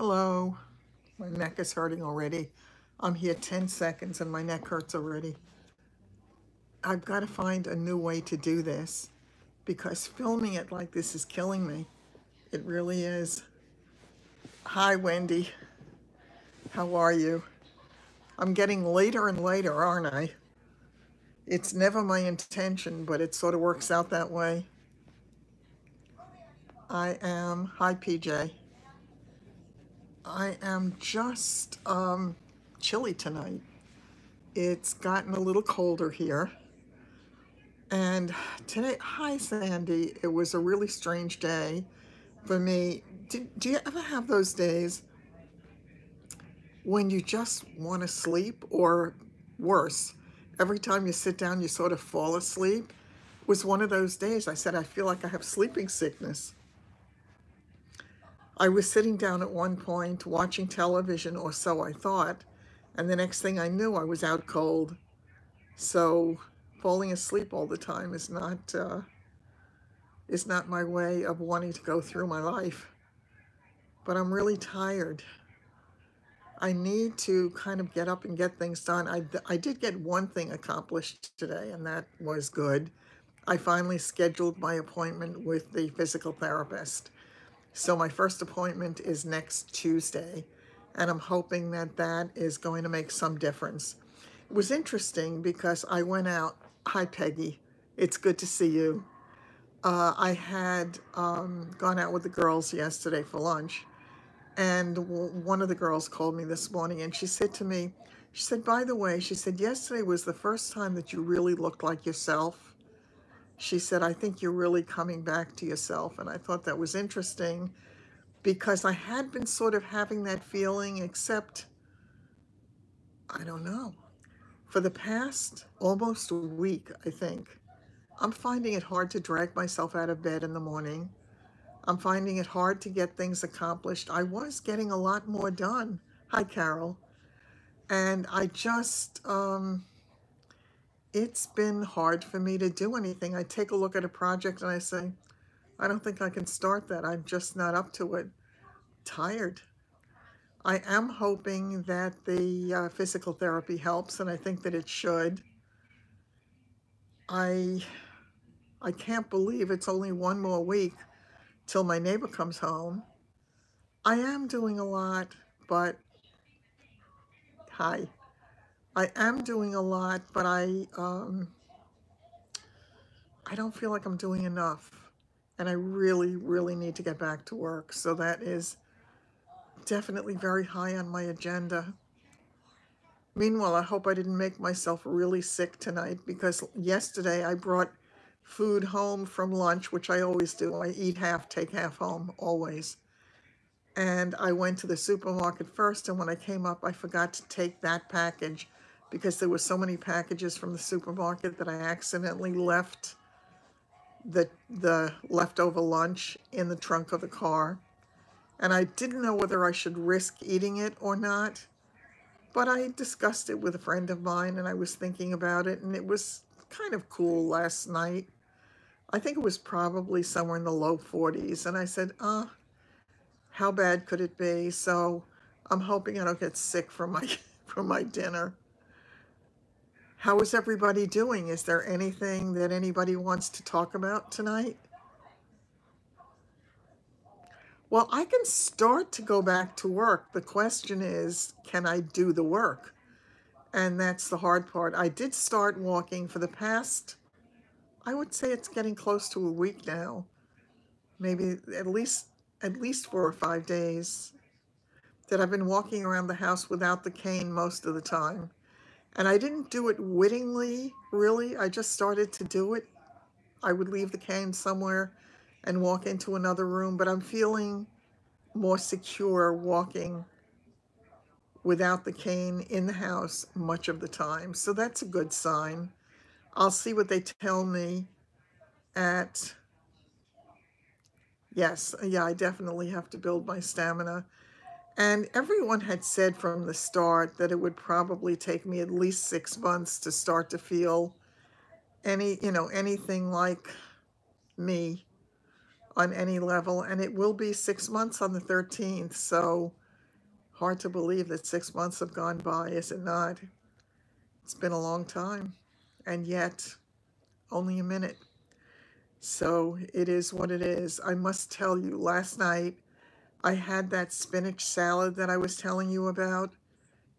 Hello. My neck is hurting already. I'm here 10 seconds and my neck hurts already. I've got to find a new way to do this because filming it like this is killing me. It really is. Hi, Wendy. How are you? I'm getting later and later, aren't I? It's never my intention, but it sort of works out that way. Hi, PJ. I am just chilly tonight. It's gotten a little colder here. And today, hi Sandy, it was a really strange day for me. Do you ever have those days when you just want to sleep, or worse, every time you sit down, you sort of fall asleep? It was one of those days. I said, I feel like I have sleeping sickness. I was sitting down at one point watching television, or so I thought, and the next thing I knew, I was out cold. So falling asleep all the time is not my way of wanting to go through my life. But I'm really tired. I need to kind of get up and get things done. I did get one thing accomplished today, and that was good. I finally scheduled my appointment with the physical therapist. So my first appointment is next Tuesday, and I'm hoping that that is going to make some difference. It was interesting because I went out. Hi, Peggy. It's good to see you. I had gone out with the girls yesterday for lunch, and one of the girls called me this morning, and she said to me, she said, by the way, she said, yesterday was the first time that you really looked like yourself. She said, I think you're really coming back to yourself. And I thought that was interesting because I had been sort of having that feeling, except, I don't know, for the past almost a week, I think, I'm finding it hard to drag myself out of bed in the morning. I'm finding it hard to get things accomplished. I was getting a lot more done. Hi, Carol. And I just, it's been hard for me to do anything. I take a look at a project and I say, I don't think I can start that. I'm just not up to it. Tired. I am hoping that the physical therapy helps, and I think that it should. I can't believe it's only one more week till my neighbor comes home. I am doing a lot, but hi. I am doing a lot, but I don't feel like I'm doing enough. And I really, really need to get back to work. So that is definitely very high on my agenda. Meanwhile, I hope I didn't make myself really sick tonight, because yesterday I brought food home from lunch, which I always do. I eat half, take half home, always. And I went to the supermarket first, and when I came up, I forgot to take that package because there were so many packages from the supermarket that I accidentally left the leftover lunch in the trunk of the car. And I didn't know whether I should risk eating it or not, but I discussed it with a friend of mine, and I was thinking about it, and it was kind of cool last night. I think it was probably somewhere in the low 40s, and I said, how bad could it be? So I'm hoping I don't get sick from my dinner. How is everybody doing? Is there anything that anybody wants to talk about tonight? Well, I can start to go back to work. The question is, can I do the work? And that's the hard part. I did start walking for the past, I would say it's getting close to a week now. Maybe at least 4 or 5 days that I've been walking around the house without the cane most of the time. And I didn't do it wittingly, really. I just started to do it. I would leave the cane somewhere and walk into another room, but I'm feeling more secure walking without the cane in the house much of the time. So that's a good sign. I'll see what they tell me at, yes, yeah, I definitely have to build my stamina. And everyone had said from the start that it would probably take me at least 6 months to start to feel anything like me on any level. And it will be 6 months on the 13th. So Hard to believe that 6 months have gone by, is it not? It's been a long time, and yet only a minute. So it is what it is. I must tell you, last night I had that spinach salad that I was telling you about.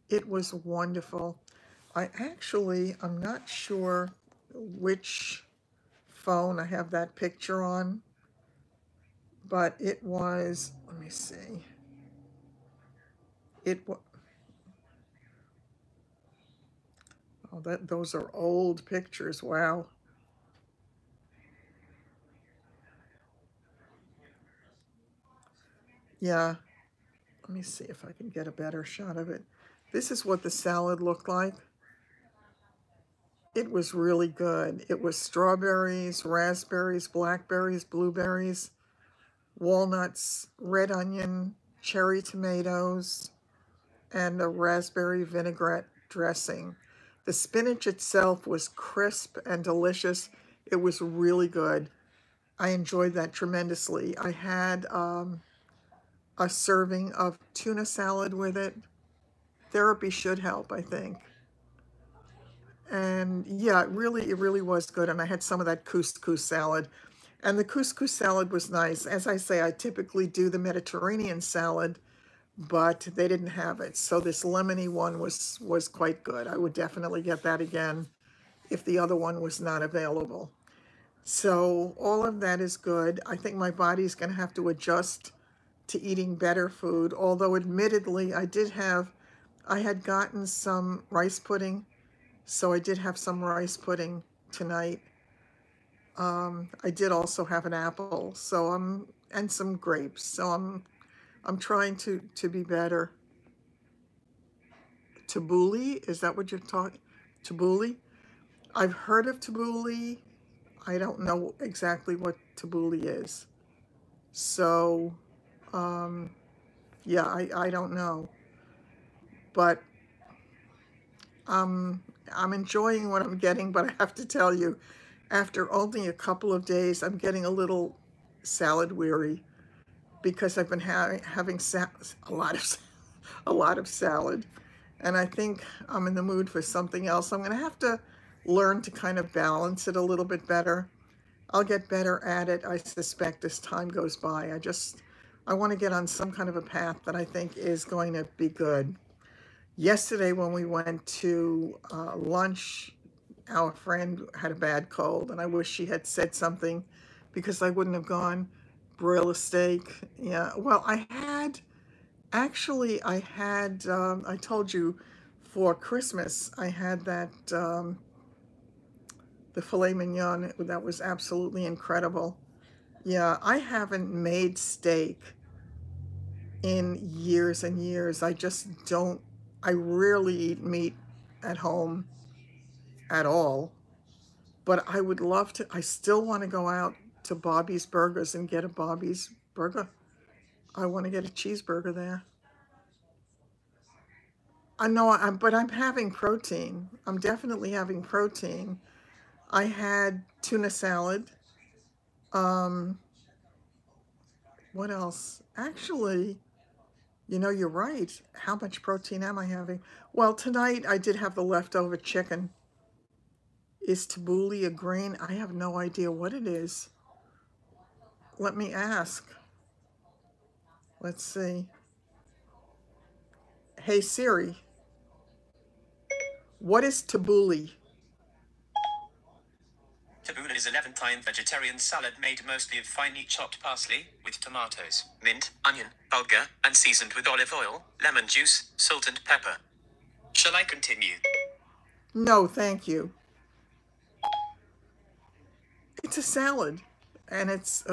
It was wonderful. I'm not sure which phone I have that picture on, but it was, let me see. Oh, those are old pictures. Wow. Yeah. Let me see if I can get a better shot of it. This is what the salad looked like. It was really good. It was strawberries, raspberries, blackberries, blueberries, walnuts, red onion, cherry tomatoes, and a raspberry vinaigrette dressing. The spinach itself was crisp and delicious. It was really good. I enjoyed that tremendously. I had a serving of tuna salad with it. Therapy should help, I think. And yeah, it really was good. And I had some of that couscous salad. And the couscous salad was nice. As I say, I typically do the Mediterranean salad, but they didn't have it. So this lemony one was quite good. I would definitely get that again if the other one was not available. So all of that is good. I think my body's going to have to adjust to eating better food, although admittedly I had gotten some rice pudding, so I did have some rice pudding tonight. I did also have an apple, and some grapes, so I'm trying to be better. Tabbouleh, is that what you're talking? Tabbouleh? I've heard of tabbouleh. I don't know exactly what tabbouleh is. So, yeah, I don't know. But I'm enjoying what I'm getting, but I have to tell you, after only a couple of days, I'm getting a little salad weary because I've been having a lot of a lot of salad, and I think I'm in the mood for something else. I'm going to have to learn to kind of balance it a little bit better. I'll get better at it, I suspect, as time goes by. I want to get on some kind of a path that I think is going to be good. Yesterday when we went to lunch, our friend had a bad cold, and I wish she had said something because I wouldn't have gone. Broil a steak. Yeah, well, I told you for Christmas, I had the filet mignon. That was absolutely incredible. Yeah, I haven't made steak in years and years. I rarely eat meat at home at all, but I would love to. I still want to go out to Bobby's Burgers and get a Bobby's burger. I want to get a cheeseburger there. I know, but I'm having protein. I'm definitely having protein. I had tuna salad. Um, what else? Actually, you're right. How much protein am I having? Well, tonight I did have the leftover chicken. Is tabbouleh a grain? I have no idea what it is. Let me ask. Let's see. Hey Siri, what is tabbouleh? Tabbouleh is a Levantine vegetarian salad made mostly of finely chopped parsley, with tomatoes, mint, onion, bulgur, and seasoned with olive oil, lemon juice, salt and pepper. Shall I continue? No, thank you. It's a salad. And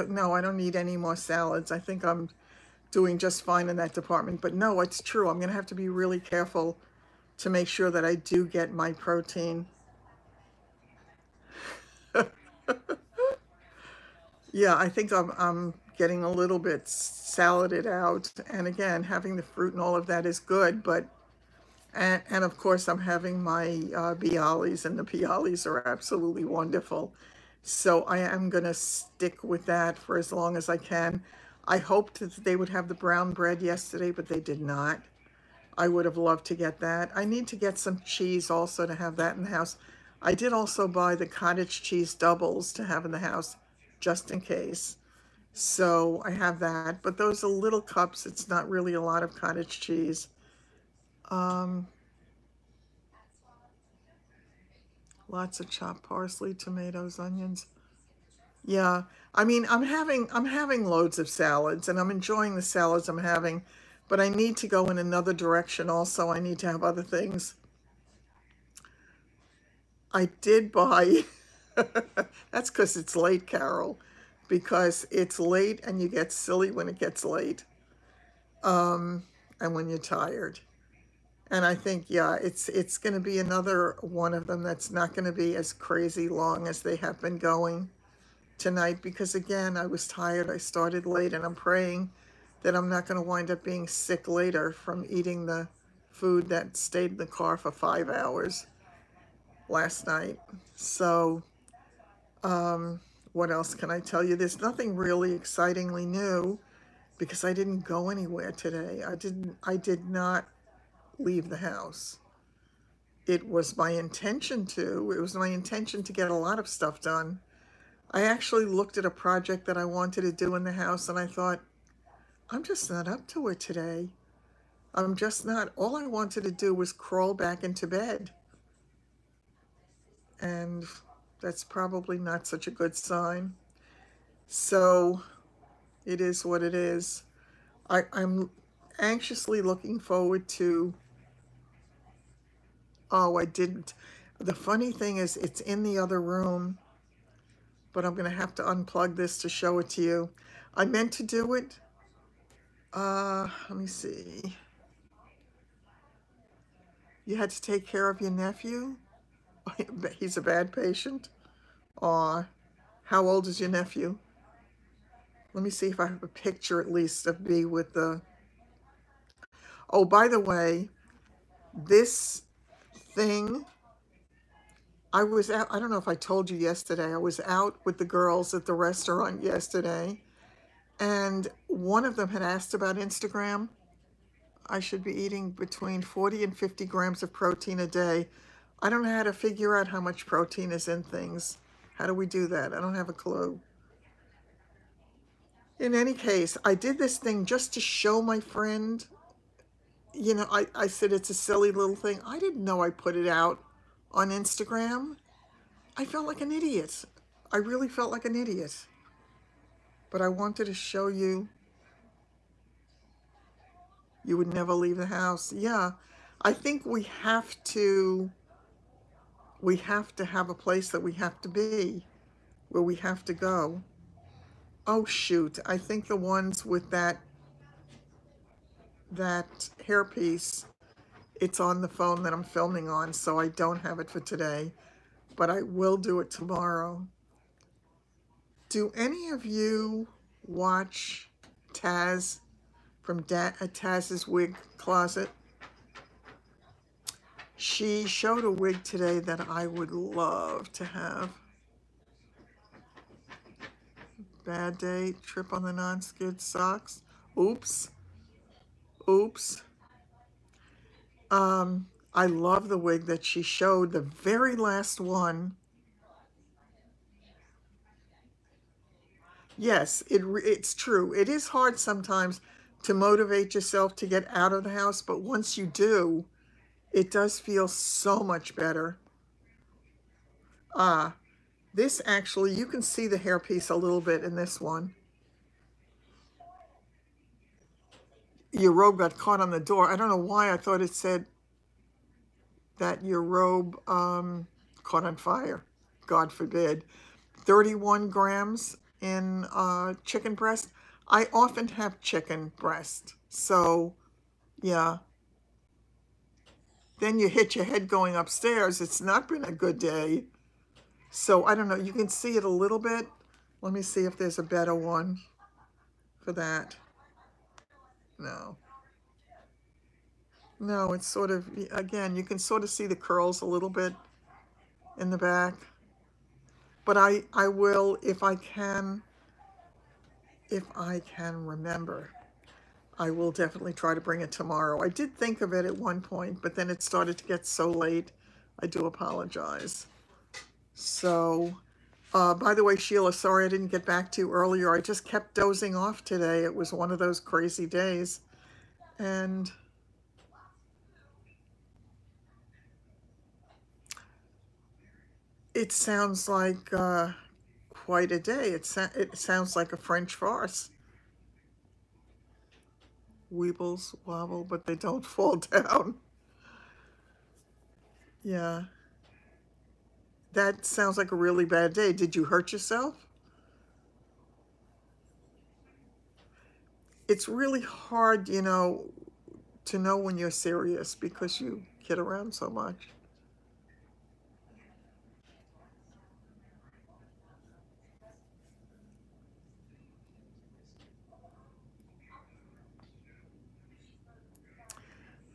no, I don't need any more salads. I think I'm doing just fine in that department. But no, it's true. I'm going to have to be really careful to make sure that I do get my protein. Yeah, I think I'm getting a little bit saladed out. And again, having the fruit and all of that is good. And of course, I'm having my bialys, and the bialys are absolutely wonderful. So I am going to stick with that for as long as I can. I hoped that they would have the brown bread yesterday, but they did not. I would have loved to get that. I need to get some cheese also to have that in the house. I did also buy the cottage cheese doubles to have in the house, just in case. So I have that, but those are little cups. It's not really a lot of cottage cheese. Lots of chopped parsley, tomatoes, onions. Yeah, I mean, I'm having loads of salads and I'm enjoying the salads I'm having, but I need to go in another direction also. I need to have other things. I did buy, that's because it's late, Carol, because it's late and you get silly when it gets late, and when you're tired. And I think, yeah, it's going to be another one of them that's not going to be as crazy long as they have been going tonight, because again, I was tired. I started late, and I'm praying that I'm not going to wind up being sick later from eating the food that stayed in the car for 5 hours last night. So, what else can I tell you? There's nothing really excitingly new because I didn't go anywhere today. I did not leave the house. It was my intention to. It was my intention to get a lot of stuff done. I actually looked at a project that I wanted to do in the house and I thought, I'm just not up to it today. I'm just not. All I wanted to do was crawl back into bed. And that's probably not such a good sign. So it is what it is. I'm anxiously looking forward to, oh, I didn't. The funny thing is, it's in the other room, but I'm going to have to unplug this to show it to you. I meant to do it. Let me see. You had to take care of your nephew? He's a bad patient? Aw, how old is your nephew? Let me see if I have a picture at least of me with the... Oh, by the way, this thing, I was out, I don't know if I told you yesterday, I was out with the girls at the restaurant yesterday, and one of them had asked about Instagram. I should be eating between 40 and 50 grams of protein a day. I don't know how to figure out how much protein is in things. How do we do that? I don't have a clue. In any case, I did this thing just to show my friend. You know, I said it's a silly little thing. I didn't know I put it out on Instagram. I felt like an idiot. I really felt like an idiot. But I wanted to show you. You would never leave the house. Yeah, I think we have to have a place that we have to be, where we have to go. Oh shoot, I think the ones with that hairpiece, it's on the phone that I'm filming on, so I don't have it for today, but I will do it tomorrow. Do any of you watch Taz from Taz's Wig Closet? She showed a wig today that I would love to have. Bad day, trip on the non-skid socks. Oops. Oops. I love the wig that she showed, the very last one. Yes, it's true. It is hard sometimes to motivate yourself to get out of the house, but once you do, it does feel so much better. This actually, you can see the hairpiece a little bit in this one. Your robe got caught on the door. I don't know why I thought it said that your robe caught on fire. God forbid. 31 grams in chicken breast. I often have chicken breast. So, yeah. Then you hit your head going upstairs. It's not been a good day. So, I don't know. You can see it a little bit. Let me see if there's a better one for that. No. No, it's sort of, again, you can sort of see the curls a little bit in the back. But I will, if I can remember. I will definitely try to bring it tomorrow. I did think of it at one point, but then it started to get so late. I do apologize. So, by the way, Sheila, sorry I didn't get back to you earlier. I just kept dozing off today. It was one of those crazy days. And it sounds like quite a day. It sounds like a French farce. Weebles wobble, but they don't fall down. Yeah. That sounds like a really bad day. Did you hurt yourself? It's really hard, you know, to know when you're serious because you kid around so much.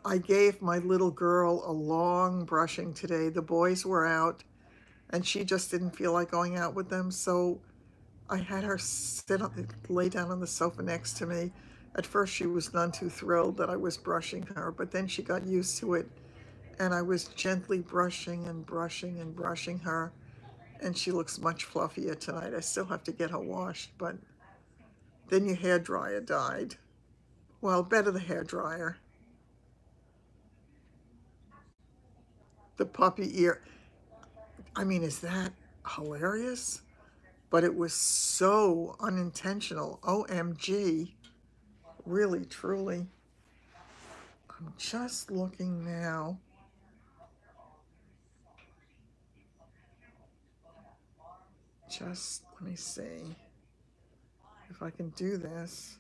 I gave my little girl a long brushing today. The boys were out and she just didn't feel like going out with them. So I had her lay down on the sofa next to me. At first she was none too thrilled that I was brushing her, but then she got used to it and I was gently brushing and brushing and brushing her. And she looks much fluffier tonight. I still have to get her washed, but then your hair dryer died. Well, better the hair dryer. The puppy ear. I mean, is that hilarious? But it was so unintentional. OMG. Really, truly. I'm just looking now. Just, let me see if I can do this.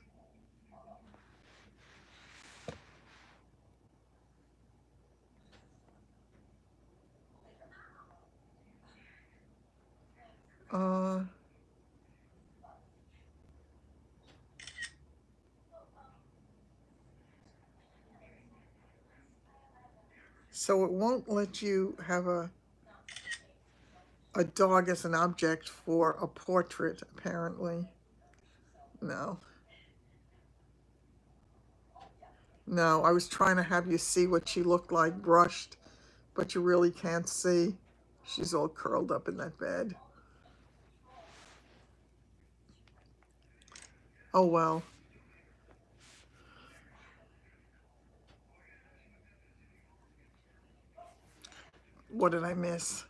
So it won't let you have a dog as an object for a portrait, apparently. No. No, I was trying to have you see what she looked like brushed, but you really can't see. She's all curled up in that bed. Oh, well. What did I miss?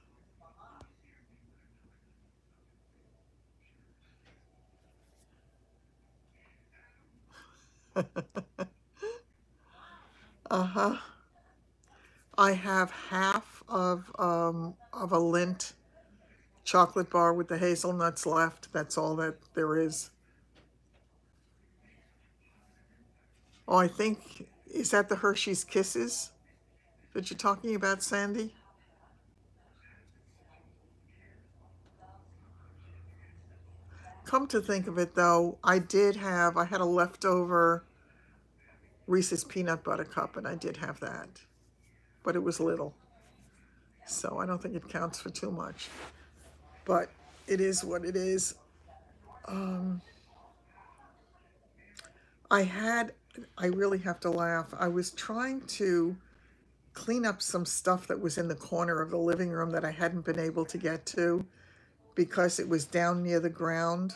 Uh-huh. I have half of a Lindt chocolate bar with the hazelnuts left. That's all that there is. Oh, I think, is that the Hershey's Kisses that you're talking about, Sandy? Come to think of it, though, I had a leftover Reese's Peanut Butter Cup, and I did have that. But it was little. So I don't think it counts for too much. But it is what it is. I really have to laugh. I was trying to clean up some stuff that was in the corner of the living room that I hadn't been able to get to because it was down near the ground.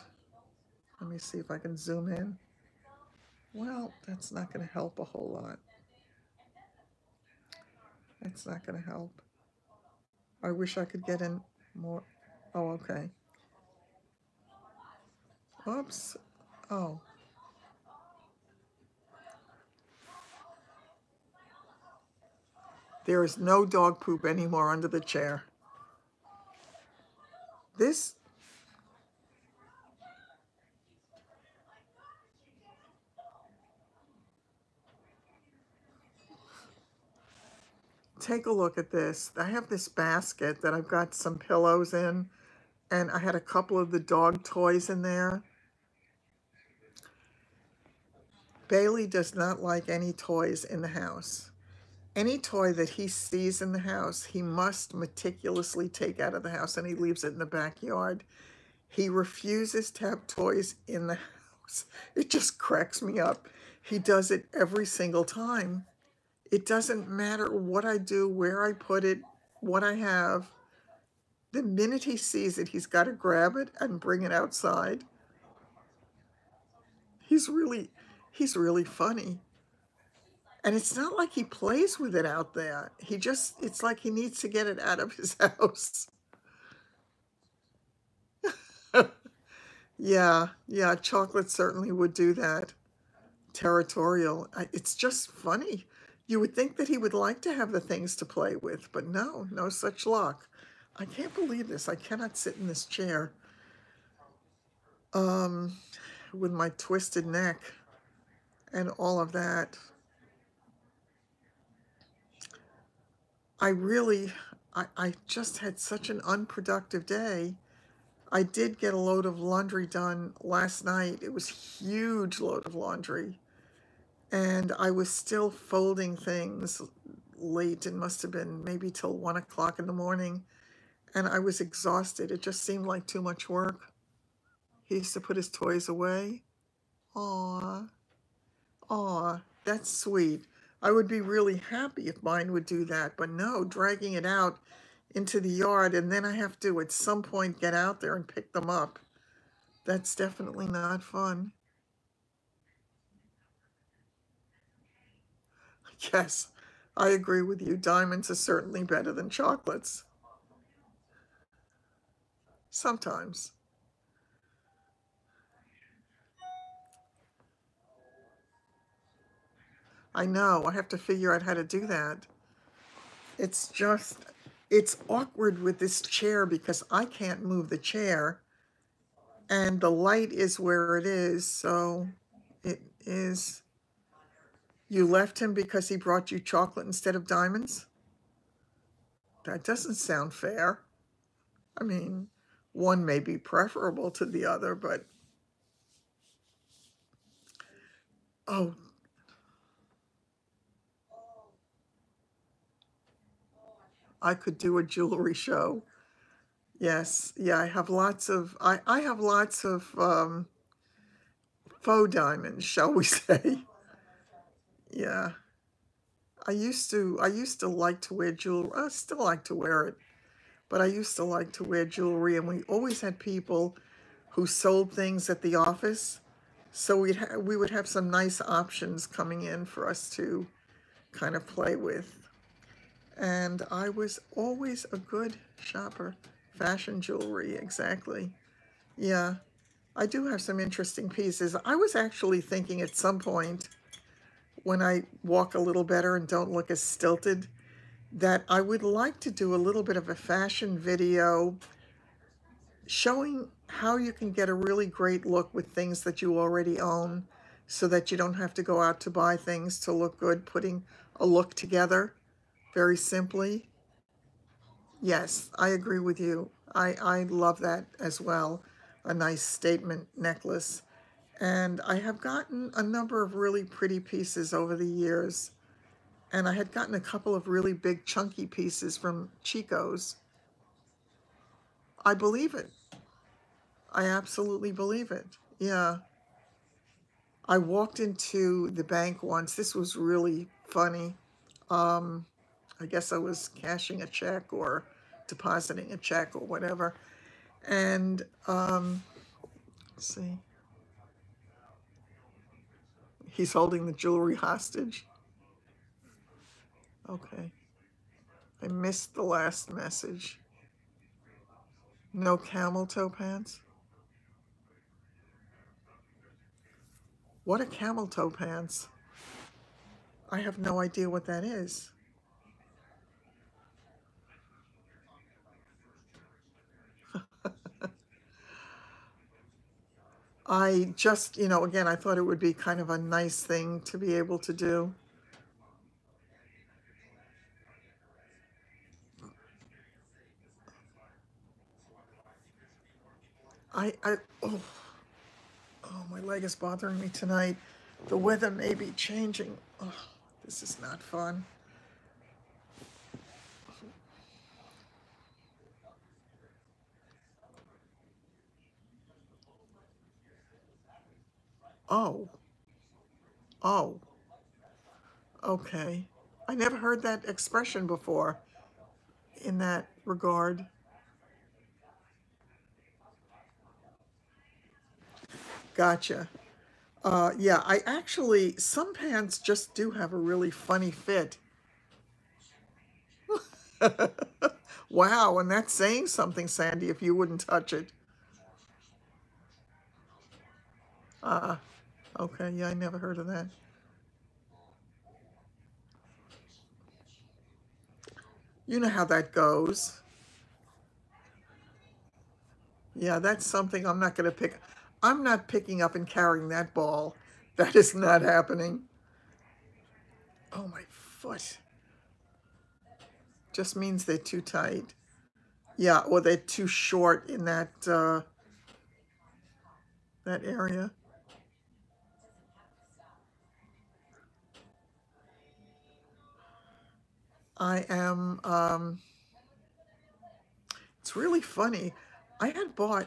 Let me see if I can zoom in. Well, that's not going to help a whole lot. That's not going to help. I wish I could get in more. Oh, okay. Oops. Oh. There is no dog poop anymore under the chair. This, take a look at this. I have this basket that I've got some pillows in, and I had a couple of the dog toys in there. Bailey does not like any toys in the house. Any toy that he sees in the house, he must meticulously take out of the house, and he leaves it in the backyard. He refuses to have toys in the house. It just cracks me up. He does it every single time. It doesn't matter what I do, where I put it, what I have. The minute he sees it, he's got to grab it and bring it outside. He's really funny. And it's not like he plays with it out there. It's like he needs to get it out of his house. Yeah, Chocolate certainly would do that. Territorial. It's just funny. You would think that he would like to have the things to play with, but no such luck. I can't believe this. I cannot sit in this chair with my twisted neck and all of that. I just had such an unproductive day. I did get a load of laundry done last night. It was a huge load of laundry. And I was still folding things late. It must have been maybe till 1 o'clock in the morning. And I was exhausted. It just seemed like too much work. He used to put his toys away. Aw, that's sweet. I would be really happy if mine would do that. But no, dragging it out into the yard, and then I have to at some point get out there and pick them up. That's definitely not fun. Yes, I agree with you. Diamonds are certainly better than chocolates. Sometimes. I know, I have to figure out how to do that. It's awkward with this chair because I can't move the chair. And the light is where it is, so it is. You left him because he brought you chocolate instead of diamonds? That doesn't sound fair. I mean, one may be preferable to the other, but oh, I could do a jewelry show. Yes, yeah, I have lots of faux diamonds, shall we say? Yeah, I used to like to wear jewelry. I still like to wear it, but I used to like to wear jewelry, and we always had people who sold things at the office, so we would have some nice options coming in for us to kind of play with. And I was always a good shopper. Fashion jewelry, exactly. Yeah, I do have some interesting pieces. I was actually thinking at some point, when I walk a little better and don't look as stilted, that I would like to do a little bit of a fashion video showing how you can get a really great look with things that you already own so that you don't have to go out to buy things to look good, putting a look together very simply. Yes, I agree with you. I love that as well. A nice statement necklace. And I have gotten a number of really pretty pieces over the years. And I had gotten a couple of really big chunky pieces from Chico's. I believe it. I absolutely believe it. Yeah. I walked into the bank once. This was really funny. I guess I was cashing a check or depositing a check or whatever. And let's see. He's holding the jewelry hostage. Okay. I missed the last message. No camel toe pants? What are camel toe pants? I have no idea what that is. I just, again, I thought it would be kind of a nice thing to be able to do. Oh, my leg is bothering me tonight. The weather may be changing. Oh, this is not fun. Oh, Oh, okay. I never heard that expression before in that regard. Gotcha. Yeah, I actually, some pants just do have a really funny fit. Wow, and that's saying something, Sandy, if you wouldn't touch it. Okay, yeah, I never heard of that. You know how that goes. Yeah, that's something I'm not going to pick. I'm not picking up and carrying that ball. That is not happening. Oh, my foot. Just means they're too tight. Yeah, or they're too short in that area. I am, it's really funny. I had bought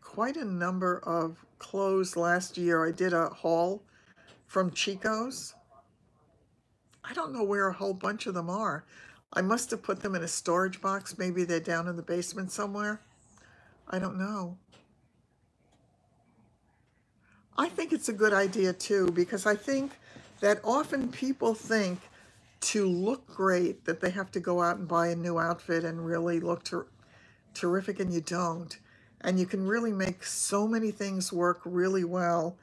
quite a number of clothes last year. I did a haul from Chico's. I don't know where a whole bunch of them are. I must have put them in a storage box. Maybe they're down in the basement somewhere. I don't know. I think it's a good idea too, because I think that often people think to look great that they have to go out and buy a new outfit and really look terrific, and you don't. And you can really make so many things work really well.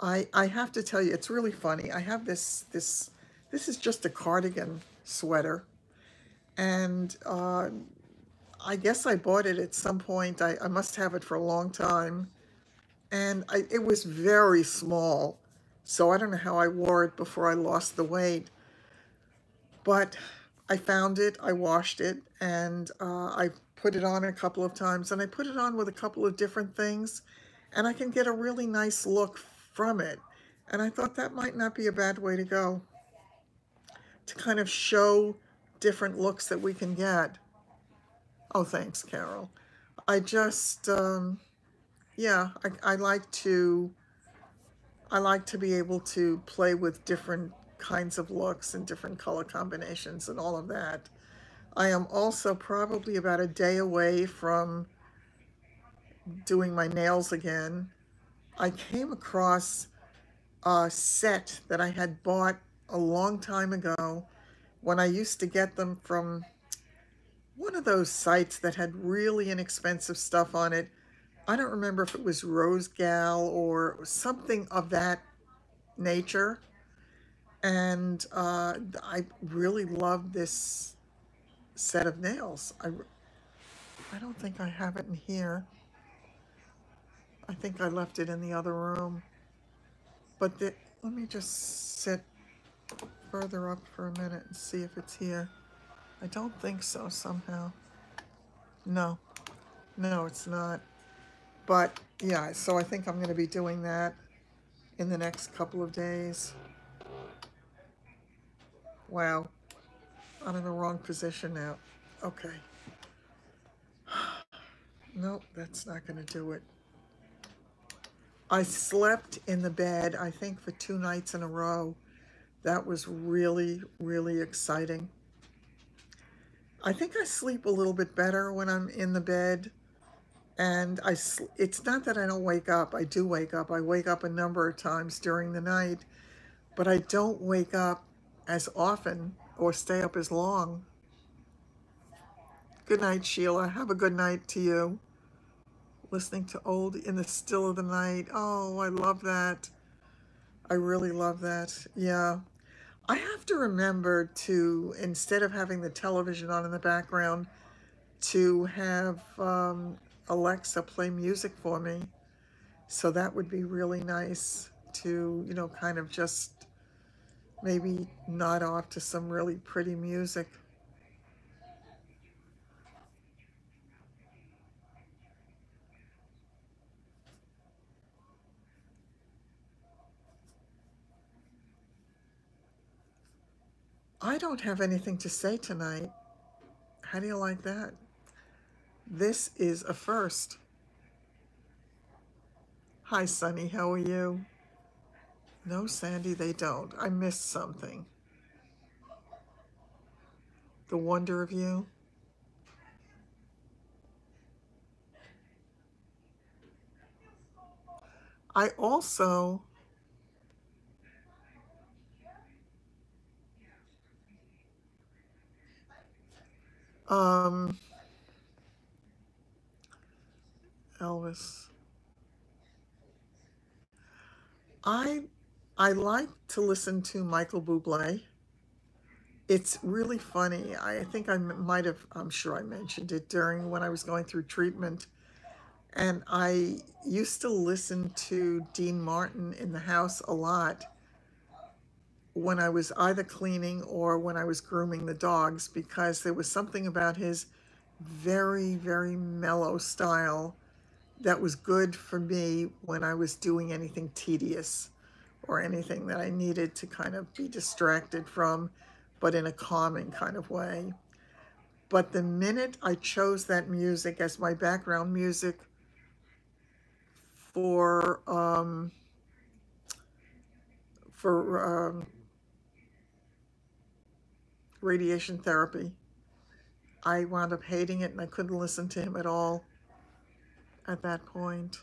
I have to tell you, it's really funny. I have this is just a cardigan sweater, and I guess I bought it at some point. I must have it for a long time, and it was very small, so I don't know how I wore it before I lost the weight. But I found it, I washed it, and I put it on a couple of times, and I put it on with a couple of different things, and I can get a really nice look from it. And I thought that might not be a bad way to go, to kind of show different looks that we can get. Oh, thanks, Carol. I just, yeah, I like to be able to play with different kinds of looks and different color combinations and all of that. I am also probably about a day away from doing my nails again. I came across a set that I had bought a long time ago when I used to get them from one of those sites that had really inexpensive stuff on it. I don't remember if it was Rose Gal or something of that nature. And I really love this set of nails. I don't think I have it in here. I think I left it in the other room. But let me just sit further up for a minute and see if it's here. I don't think so somehow. No, no, it's not. But yeah, so I think I'm going to be doing that in the next couple of days. Wow, I'm in the wrong position now. Okay. Nope, that's not going to do it. I slept in the bed, I think, for 2 nights in a row. That was really, really exciting. I think I sleep a little bit better when I'm in the bed. And it's not that I don't wake up. I do wake up. I wake up a number of times during the night. But I don't wake up as often or stay up as long. Good night, Sheila. Have a good night to you. Listening to old in the still of the night. Oh, I love that. I really love that. Yeah. I have to remember to, instead of having the television on in the background, to have Alexa play music for me. So that would be really nice to, kind of just maybe nod off to some really pretty music. I don't have anything to say tonight. How do you like that? This is a first. Hi, Sunny. How are you? No, Sandy, they don't. I missed something. The Wonder of You. I also Elvis. I like to listen to Michael Buble. It's really funny. I think I might have, I'm sure I mentioned it during when I was going through treatment. And I used to listen to Dean Martin in the house a lot when I was either cleaning or when I was grooming the dogs, because there was something about his very, very mellow style that was good for me when I was doing anything tedious or anything that I needed to kind of be distracted from, but in a calming kind of way. But the minute I chose that music as my background music for for radiation therapy, I wound up hating it and I couldn't listen to him at all at that point.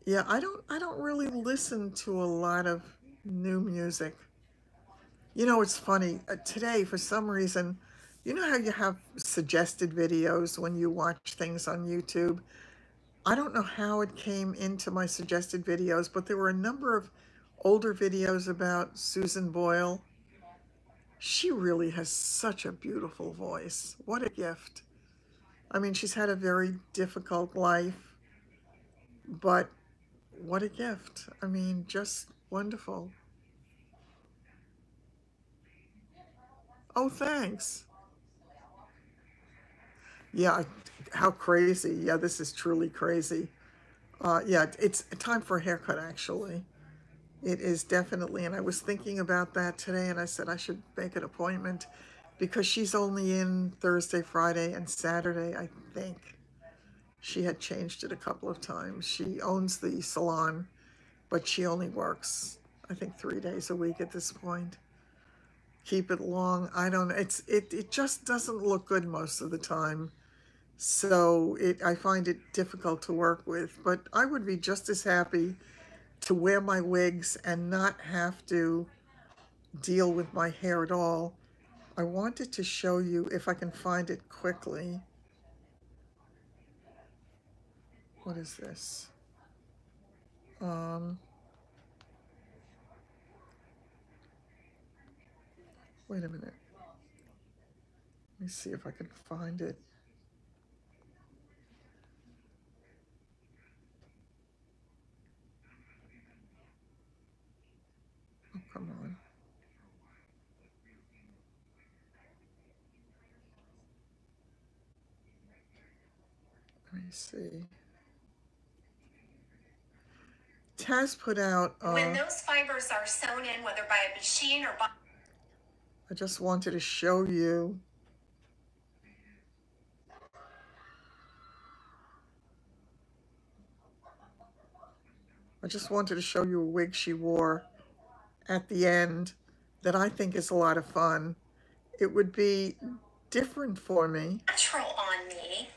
Yeah, I don't really listen to a lot of new music. You know, it's funny. Today, for some reason, you know how you have suggested videos when you watch things on YouTube? I don't know how it came into my suggested videos, but there were a number of older videos about Susan Boyle. She really has such a beautiful voice. What a gift. I mean, she's had a very difficult life, but what a gift. I mean, just wonderful. Oh, thanks. Yeah, how crazy. Yeah, this is truly crazy. Yeah, it's time for a haircut, actually. It is definitely, and I was thinking about that today, and I said I should make an appointment because she's only in Thursday, Friday, and Saturday, I think. She had changed it a couple of times. She owns the salon, but she only works, I think, 3 days a week at this point. Keep it long. I don't know. It just doesn't look good most of the time. So I find it difficult to work with, but I would be just as happy to wear my wigs and not have to deal with my hair at all. I wanted to show you if I can find it quickly. What is this? Wait a minute. Let me see if I can find it. Oh, come on. Let me see. Taz put out. When those fibers are sewn in, whether by a machine or by... I just wanted to show you. I just wanted to show you a wig she wore at the end that I think is a lot of fun. It would be different for me. Natural on me.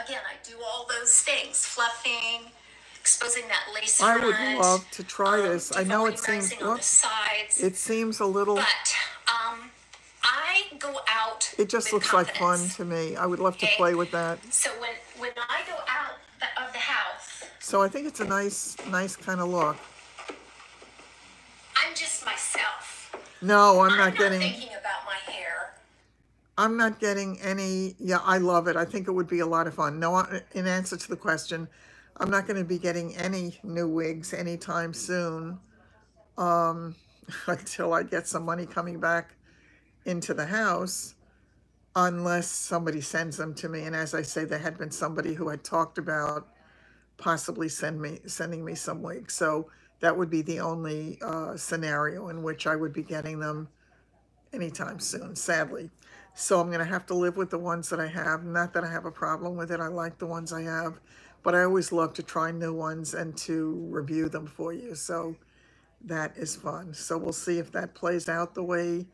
Again, I do all those things, fluffing, exposing that lace I front. would love to try this. I know it seems, on the sides. it seems a little, but I go out. it just looks like fun to me. I would love to play with that. So when I go out of the house, so I think it's a nice kind of look. I'm just myself. No, I'm not getting thinking about my hair. I'm not getting any. Yeah, I love it. I think it would be a lot of fun. No, in answer to the question, I'm not going to be getting any new wigs anytime soon until I get some money coming back into the house, unless somebody sends them to me. And as I say, there had been somebody who had talked about possibly sending me some wigs. So that would be the only scenario in which I would be getting them anytime soon, sadly. So I'm going to have to live with the ones that I have. Not that I have a problem with it. I like the ones I have. but I always love to try new ones and to review them for you. So that is fun. So we'll see if that plays out the way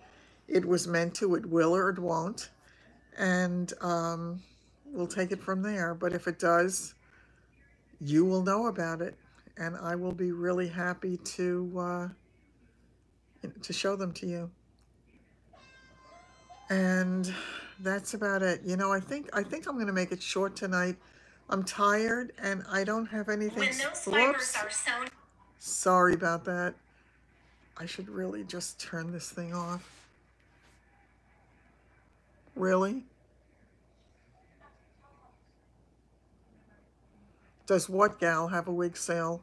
it was meant to. It will or it won't. And we'll take it from there. But if it does, you will know about it. And I will be really happy to show them to you. And that's about it. You know, I think I'm going to make it short tonight. I'm tired and I don't have anything. When those fibers are sewn. Sorry about that. I should really just turn this thing off. Really? Does what gal have a wig sale?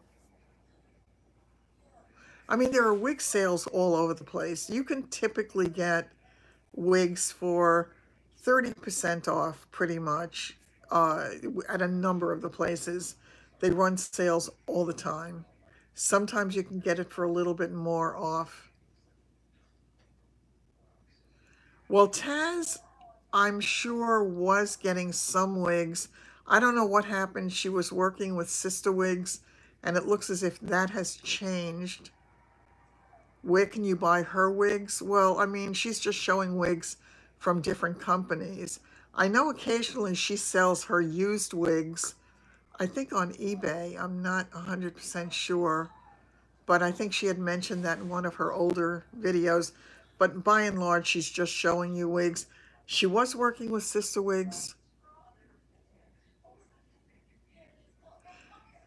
I mean, there are wig sales all over the place. You can typically get wigs for 30% off pretty much at a number of the places. They run sales all the time. Sometimes you can get it for a little bit more off. Well, Taz, I'm sure, was getting some wigs. I don't know what happened. She was working with Sister Wigs, and it looks as if that has changed. Where can you buy her wigs? Well, I mean, she's just showing wigs from different companies. I know occasionally she sells her used wigs, I think on eBay. I'm not 100% sure, but I think she had mentioned that in one of her older videos. But by and large, she's just showing you wigs. She was working with Sister Wigs.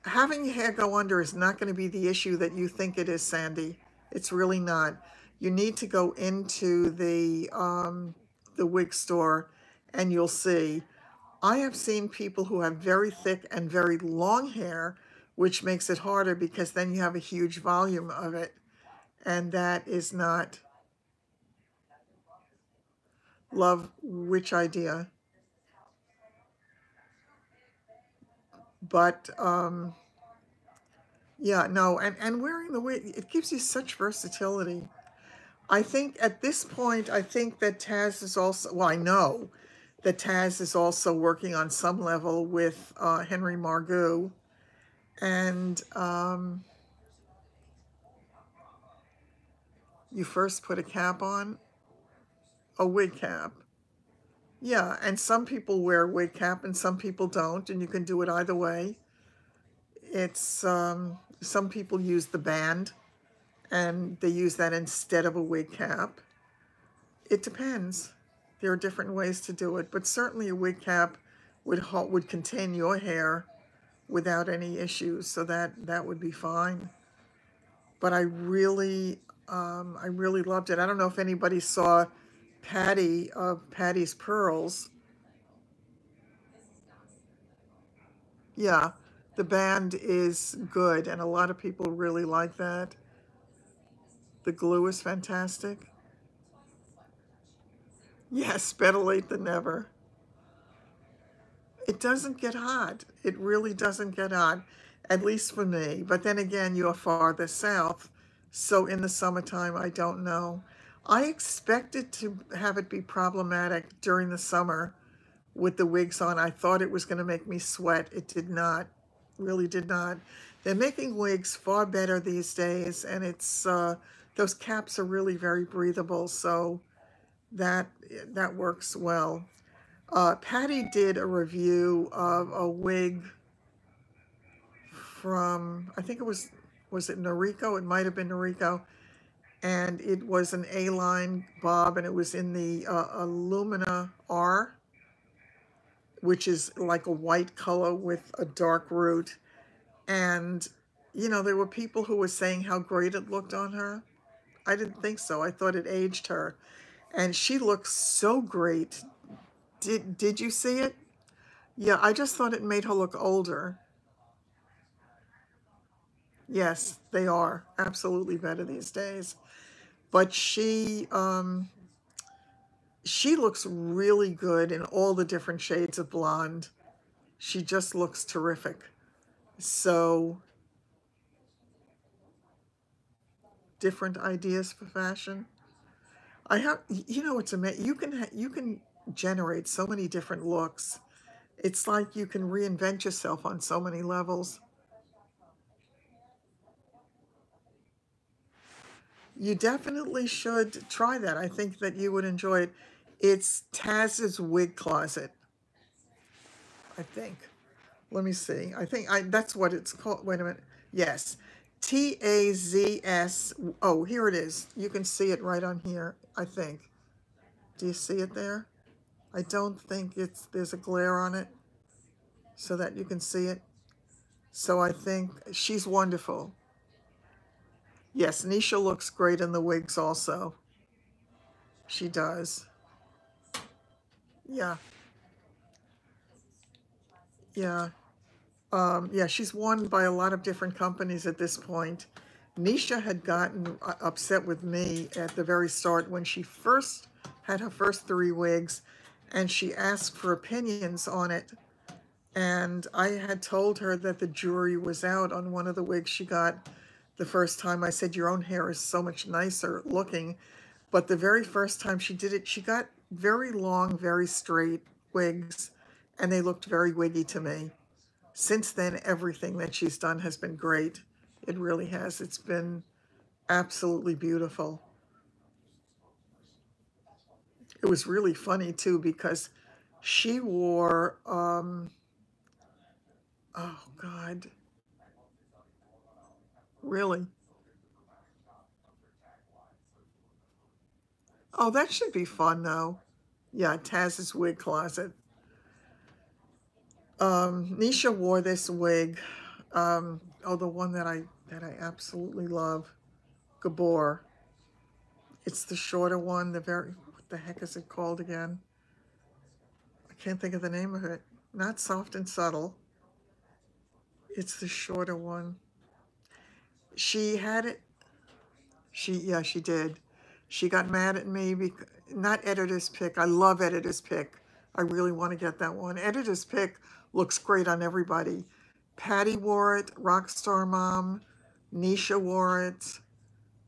Having your hair go under is not going to be the issue that you think it is, Sandy. It's really not. You need to go into the wig store and you'll see. I have seen people who have very thick and very long hair, which makes it harder because then you have a huge volume of it. And that is not. Love which idea? But yeah, no, and wearing the wig, it gives you such versatility. I think at this point, I think that Taz is also, well, I know that Taz is also working on some level with Henry Margaux. And you first put a cap on, a wig cap. Yeah, and some people wear a wig cap and some people don't, and you can do it either way. It's, some people use the band, and they use that instead of a wig cap. It depends. There are different ways to do it, but certainly a wig cap would contain your hair without any issues, so that would be fine. But I really loved it. I don't know if anybody saw Patty of Patty's Pearls. Yeah, the band is good, and a lot of people really like that. The glue is fantastic. Yes, better late than never. It doesn't get hot. It really doesn't get hot, at least for me. But then again, you're farther south, so in the summertime, I don't know. I expected to have it be problematic during the summer with the wigs on. I thought it was going to make me sweat. It did not, really did not. They're making wigs far better these days, and it's those caps are really very breathable, so that works well. Patty did a review of a wig from, I think it was it Noriko? It might have been Noriko. And it was an A-line bob, and it was in the Illumina R, which is like a white color with a dark root. And, you know, there were people who were saying how great it looked on her. I didn't think so. I thought it aged her. And she looks so great. Did you see it? Yeah, I just thought it made her look older. Yes, they are absolutely better these days. But she looks really good in all the different shades of blonde. She just looks terrific. So, different ideas for fashion. I have, you know, it's amazing. You can generate so many different looks. It's like you can reinvent yourself on so many levels. You definitely should try that. I think that you would enjoy it. It's Taz's Wig Closet, I think. Let me see. I think that's what it's called. Wait a minute. Yes. Tazs. Oh, here it is. You can see it right on here, I think. Do you see it there? I don't think there's a glare on it so that you can see it. So I think she's wonderful. Yes, Nisha looks great in the wigs also. She does. Yeah. Yeah. Yeah, she's won by a lot of different companies at this point. Nisha had gotten upset with me at the very start when she first had her first 3 wigs, and she asked for opinions on it. And I had told her that the jury was out on one of the wigs she got the first time. I said, your own hair is so much nicer looking. But the very first time she did it, she got very long, very straight wigs, and they looked very wiggy to me. Since then, everything that she's done has been great. It really has. It's been absolutely beautiful. It was really funny, too, because she wore, oh, God, really? Oh, that should be fun, though. Yeah, Taz's Wig Closet. Nisha wore this wig. Oh, the one that I absolutely love, Gabor. It's the shorter one. What the heck is it called again? I can't think of the name of it. Not Soft and Subtle. It's the shorter one. She had it. Yeah, she did. She got mad at me because not Editor's Pick. I love Editor's Pick. I really want to get that one. Editor's Pick looks great on everybody. Patty wore it. Rockstar Mom. Nisha wore it.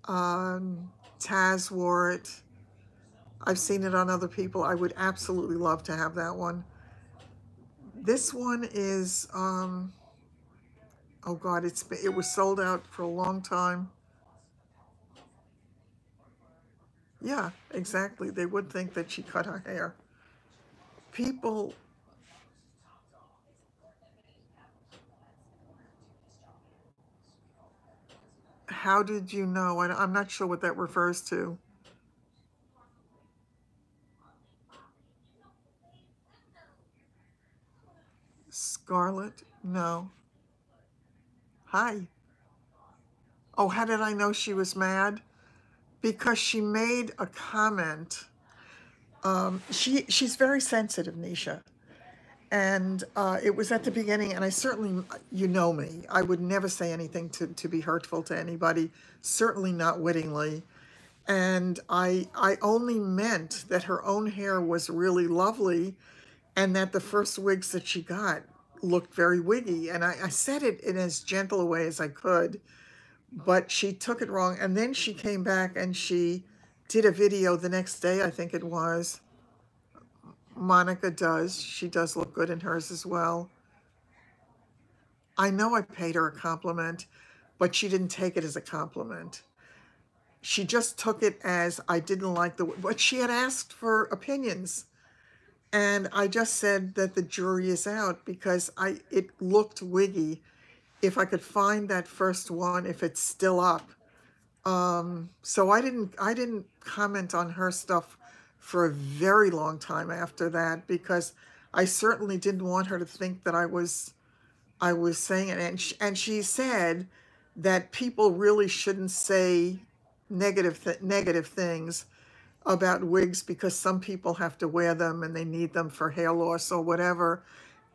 Taz wore it. I've seen it on other people. I would absolutely love to have that one. This one is, oh God, it was sold out for a long time. Yeah, exactly. They would think that she cut her hair. People, how did you know? I'm not sure what that refers to. Scarlett? No. Hi. Oh, how did I know she was mad? Because she made a comment. She's very sensitive, Nisha. And it was at the beginning, and I certainly, you know me, I would never say anything to be hurtful to anybody, certainly not wittingly. And I only meant that her own hair was really lovely and that the first wigs that she got looked very wiggy. And I said it in as gentle a way as I could, but she took it wrong. And then she came back and she did a video the next day, I think it was. Monica does. She does look good in hers as well. I know I paid her a compliment, but she didn't take it as a compliment. She just took it as I didn't like but she had asked for opinions. And I just said that the jury is out because it looked wiggy. If I could find that first one, if it's still up. So I didn't comment on her stuff for a very long time after that because I certainly didn't want her to think that I was saying it. And she said that people really shouldn't say negative things about wigs because some people have to wear them and they need them for hair loss or whatever.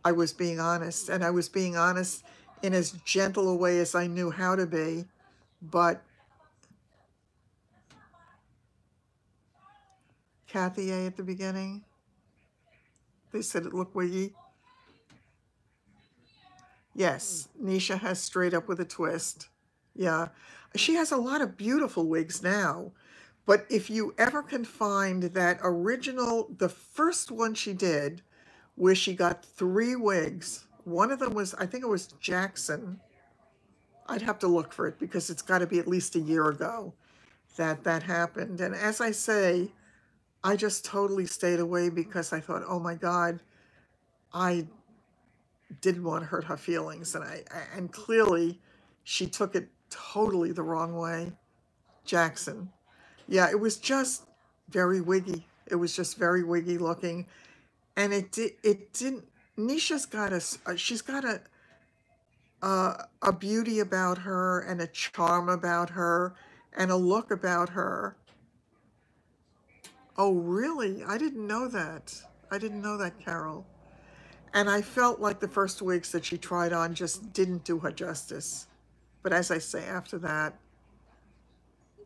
I was being honest, and I was being honest in as gentle a way as I knew how to be. But Kathy A at the beginning, they said it looked wiggy. Yes, Nisha has Straight Up with a Twist. Yeah, she has a lot of beautiful wigs now. But if you ever can find that original, the first one she did where she got 3 wigs. One of them was, I think it was Jackson. I'd have to look for it because it's got to be at least a year ago that happened. And as I say, I just totally stayed away because I thought, oh my God, I didn't want to hurt her feelings. And clearly she took it totally the wrong way. Jackson. Yeah, it was just very wiggy. It was just very wiggy looking. And it didn't, Nisha's got she's got a beauty about her and a charm about her and a look about her. Oh, really? I didn't know that. I didn't know that, Carol. And I felt like the first wigs that she tried on just didn't do her justice. But as I say, after that,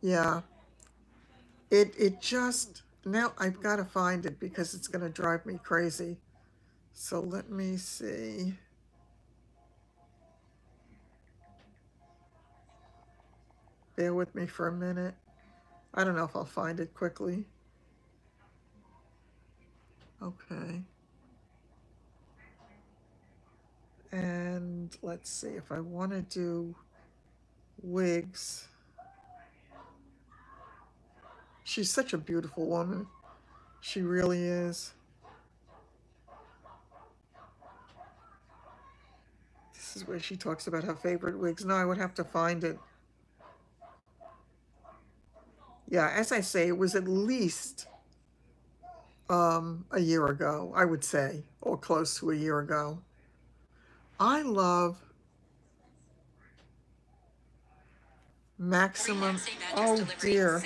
yeah, it just, now I've got to find it because it's going to drive me crazy. So let me see. Bear with me for a minute. I don't know if I'll find it quickly. Okay. And let's see if I want to do wigs. She's such a beautiful woman. She really is. This is where she talks about her favorite wigs. No, I would have to find it. Yeah, as I say, it was at least a year ago, I would say, or close to a year ago. I love Maximum, oh dear,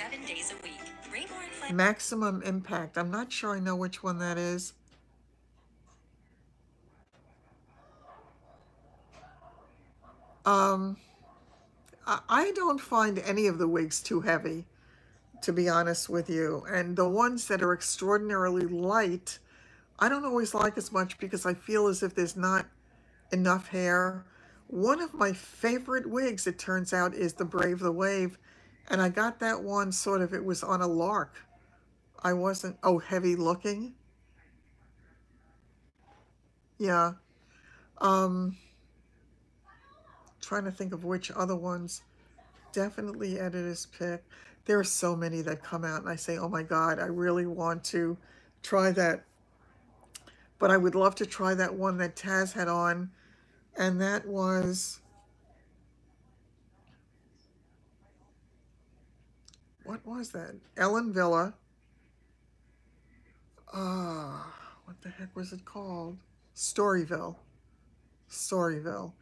Maximum Impact. I'm not sure I know which one that is. I don't find any of the wigs too heavy, to be honest with you. And the ones that are extraordinarily light, I don't always like as much because I feel as if there's not enough hair. One of my favorite wigs, it turns out, is the Brave the Wave. And I got that one sort of, it was on a lark. I wasn't, oh, heavy looking. Yeah. Trying to think of which other ones. Definitely Editor's Pick. There are so many that come out and I say, oh my God, I really want to try that. But I would love to try that one that Taz had on. And that was, what was that? Ellen Villa. What the heck was it called? Storyville. Storyville.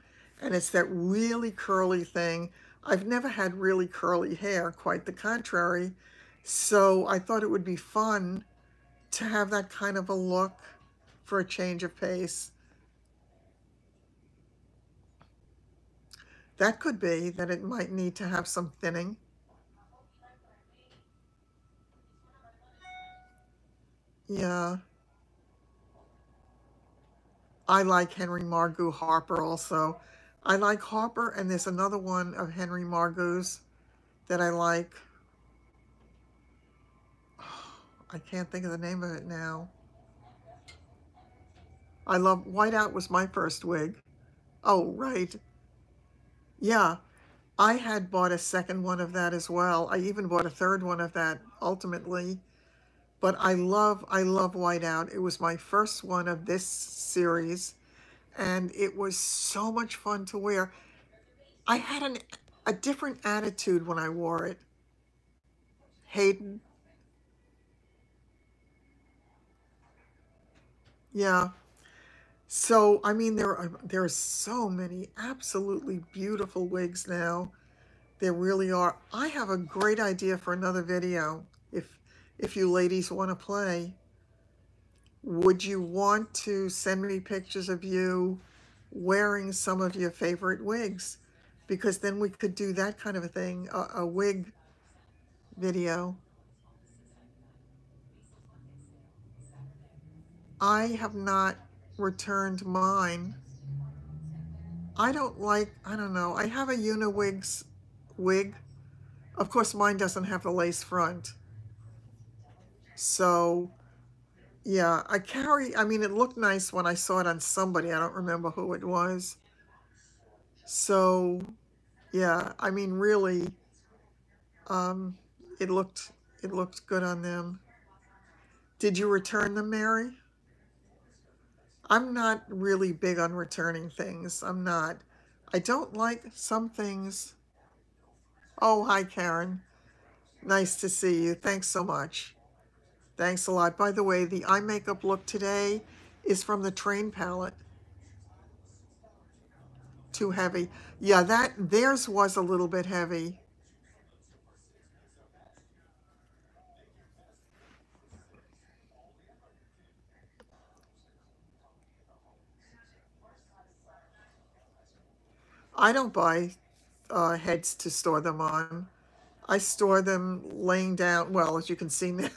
And it's that really curly thing. I've never had really curly hair, quite the contrary. So I thought it would be fun to have that kind of a look for a change of pace. That could be that it might need to have some thinning. Yeah. I like Henry Margot Harper also. I like Harper, and there's another one of Henry Margot's that I like. I can't think of the name of it now. I love, Whiteout was my first wig. Oh, right. Yeah, I had bought a second one of that as well. I even bought a third one of that ultimately. But I love Whiteout. It was my first one of this series, and it was so much fun to wear. I had a different attitude when I wore it. Hayden. Yeah. So, I mean, there are so many absolutely beautiful wigs now. There really are. I have a great idea for another video if you ladies want to play. Would you want to send me pictures of you wearing some of your favorite wigs? Because then we could do that kind of a thing, a wig video. I have not returned mine. I don't know. I have a Uniwigs wig. Of course, mine doesn't have the lace front. So Yeah, I mean, it looked nice when I saw it on somebody. I don't remember who it was. So, yeah, I mean, really, um, it looked it looked good on them. Did you return them, Mary? I'm not really big on returning things. I'm not. I don't like some things. Oh, hi, Karen. Nice to see you. Thanks so much. Thanks a lot. By the way, the eye makeup look today is from the Train palette. Too heavy. Yeah, theirs was a little bit heavy. I don't buy heads to store them on. I store them laying down, well, as you can see now,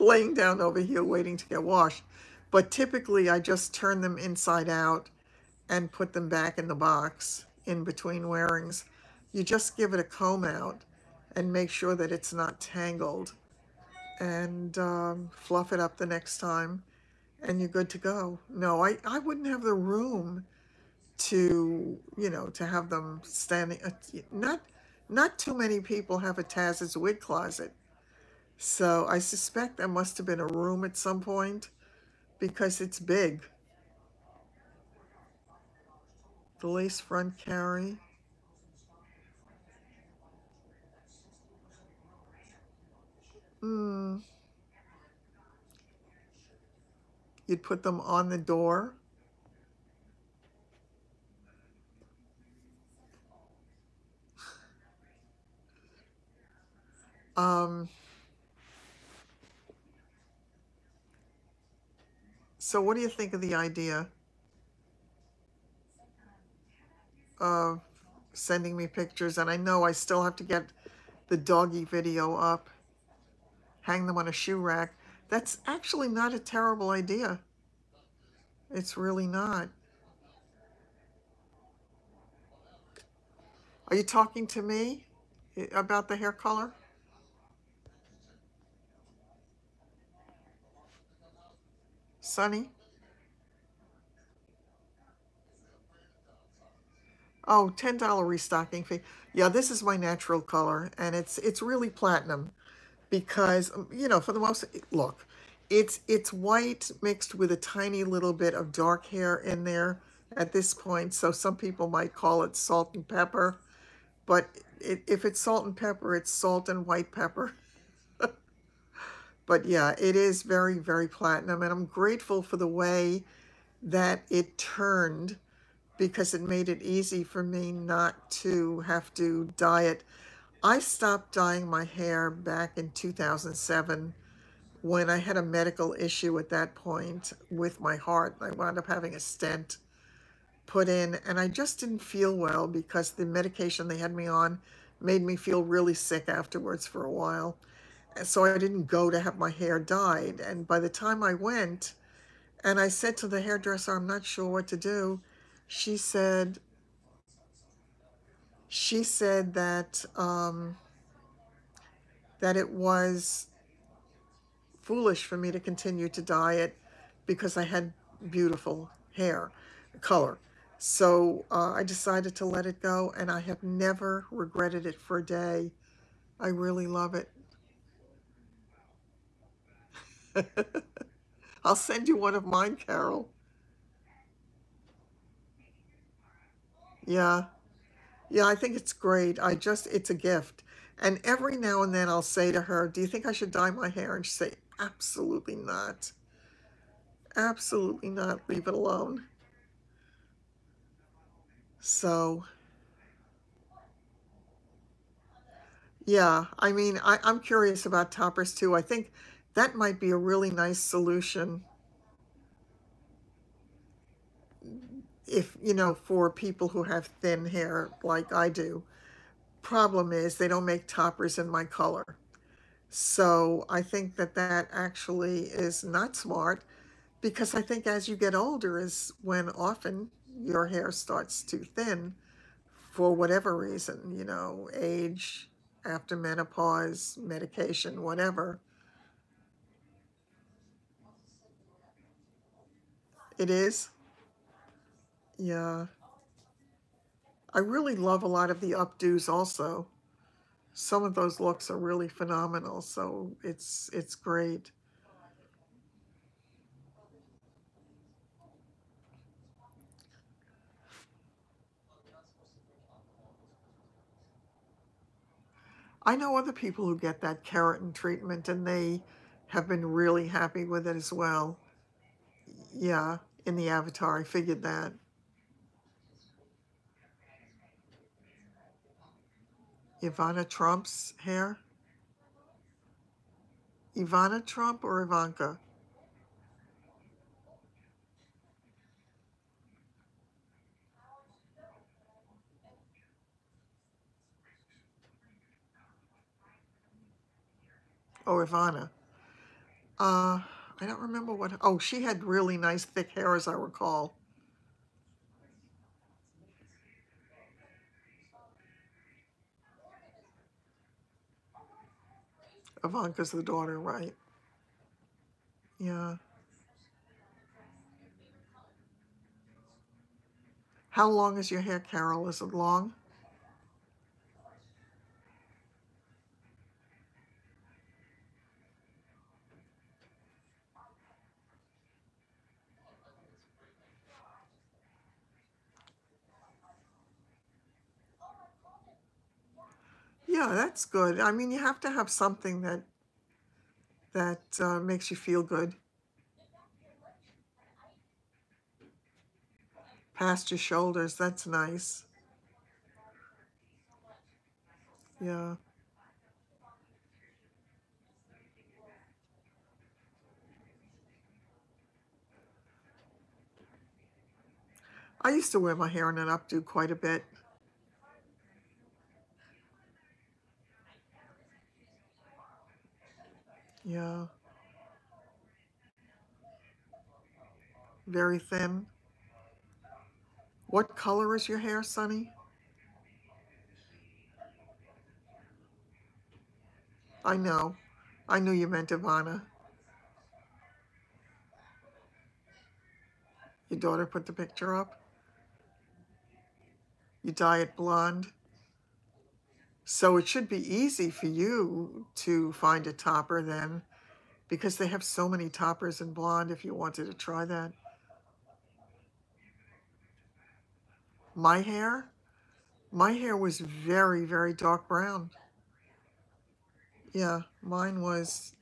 laying down over here waiting to get washed. But typically I just turn them inside out and put them back in the box in between wearings. You just give it a comb out and make sure that it's not tangled, and fluff it up the next time, and you're good to go. No, I wouldn't have the room to, to have them standing. Not too many people have a Taz's wig closet. So I suspect there must have been a room at some point because it's big. The lace front carry. Hmm. You'd put them on the door. Um, so what do you think of the idea of sending me pictures? And I know I still have to get the doggy video up, hang them on a shoe rack. That's actually not a terrible idea. It's really not. Are you talking to me about the hair color? Sunny? Oh, $10 restocking fee. Yeah, this is my natural color, and it's really platinum because for the most, look, it's white mixed with a tiny little bit of dark hair in there at this point. So some people might call it salt and pepper, but if it's salt and pepper, it's salt and white pepper. But yeah, it is very, very platinum, and I'm grateful for the way that it turned because it made it easy for me not to have to dye it. I stopped dyeing my hair back in 2007 when I had a medical issue at that point with my heart. I wound up having a stent put in, and I just didn't feel well because the medication they had me on made me feel really sick afterwards for a while. And so I didn't go to have my hair dyed. And by the time I went, and I said to the hairdresser, I'm not sure what to do, she said, that it was foolish for me to continue to dye it because I had beautiful hair color. So I decided to let it go, and I have never regretted it for a day. I really love it. I'll send you one of mine, Carol. Yeah. Yeah, I think it's great. It's a gift. And every now and then I'll say to her, do you think I should dye my hair? And she'll say, absolutely not. Absolutely not. Leave it alone. So, yeah, I mean, I'm curious about toppers too. I think that might be a really nice solution if, for people who have thin hair like I do. Problem is, they don't make toppers in my color. So I think that actually is not smart because I think as you get older is when often your hair starts to thin for whatever reason, age, after menopause, medication, whatever. It is? Yeah. I really love a lot of the updos also. Some of those looks are really phenomenal, so it's great. I know other people who get that keratin treatment and they have been really happy with it as well. Yeah, in the avatar, I figured that. Ivana Trump's hair? Ivana Trump or Ivanka? Oh, Ivana. I don't remember what. Oh, she had really nice thick hair, as I recall. Ivanka's the daughter, right? Yeah. How long is your hair, Carol? Is it long? Yeah, that's good. I mean, you have to have something that makes you feel good. Past your shoulders, that's nice. Yeah. I used to wear my hair in an updo quite a bit. Yeah. Very thin. What color is your hair, Sonny? I know. I knew you meant Ivana. Your daughter put the picture up. You dye it blonde. So it should be easy for you to find a topper then, because they have so many toppers in blonde if you wanted to try that. My hair? My hair was very, very dark brown. Yeah, mine was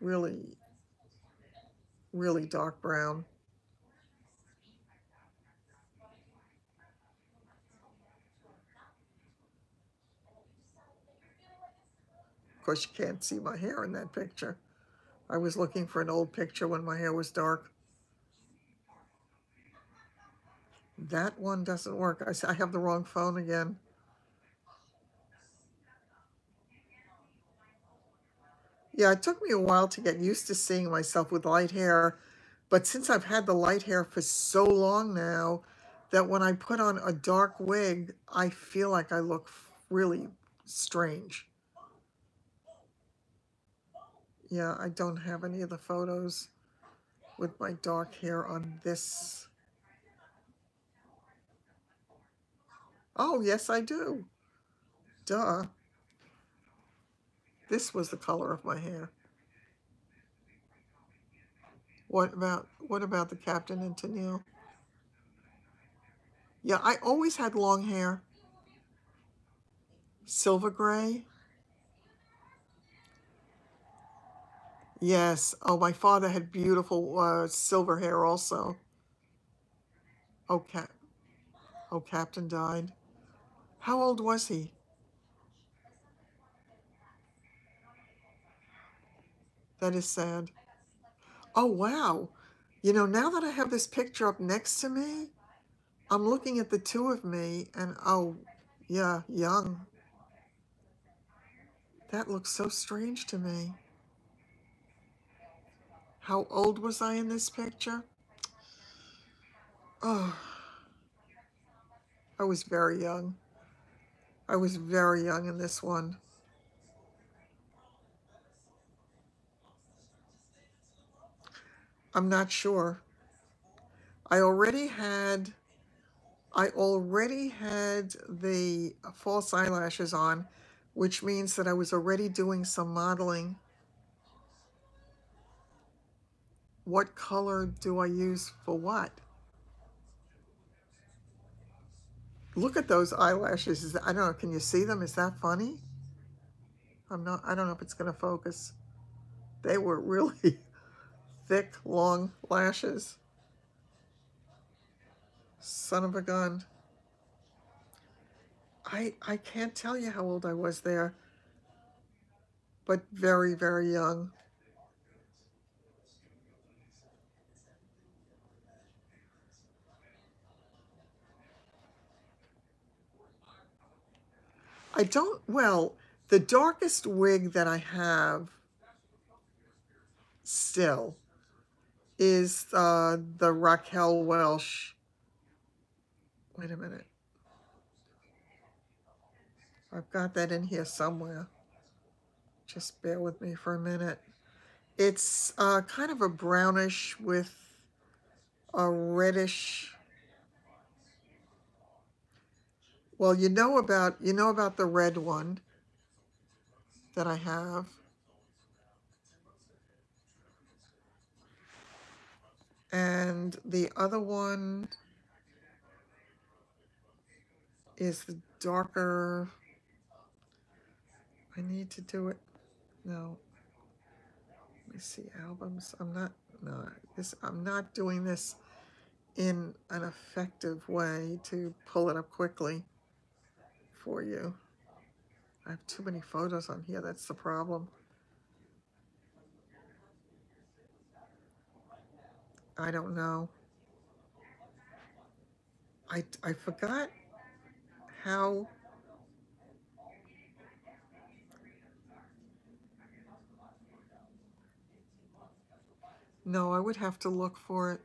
really, really dark brown. Of course, you can't see my hair in that picture. I was looking for an old picture when my hair was dark. That one doesn't work. I have the wrong phone again. Yeah, it took me a while to get used to seeing myself with light hair, but since I've had the light hair for so long now, that when I put on a dark wig, I feel like I look really strange. Yeah, I don't have any of the photos with my dark hair on this. Oh, yes, I do. Duh. This was the color of my hair. What about the Captain and Tennille? Yeah, I always had long hair. Silver gray? Yes. Oh, my father had beautiful silver hair also. Oh, Captain died. How old was he? That is sad. Oh, wow. You know, now that I have this picture up next to me, I'm looking at the two of me and oh, yeah, young. That looks so strange to me. How old was I in this picture? Oh, I was very young. I was very young in this one. I'm not sure. I already had the false eyelashes on, which means that I was already doing some modeling. What color do I use for what? Look at those eyelashes. I don't know, can you see them? Is that funny? I don't know if it's gonna focus. They were really thick, long lashes. Son of a gun. I can't tell you how old I was there, but very, very young. Well, the darkest wig that I have still is the Raquel Welch. Wait a minute. I've got that in here somewhere. Just bear with me for a minute. It's kind of a brownish with a reddish. Well, you know about the red one that I have. And the other one is the darker. I need to do it. No. Let me see albums. I'm not doing this in an effective way to pull it up quickly for you. I have too many photos on here. That's the problem. I don't know. I forgot how. No, I would have to look for it.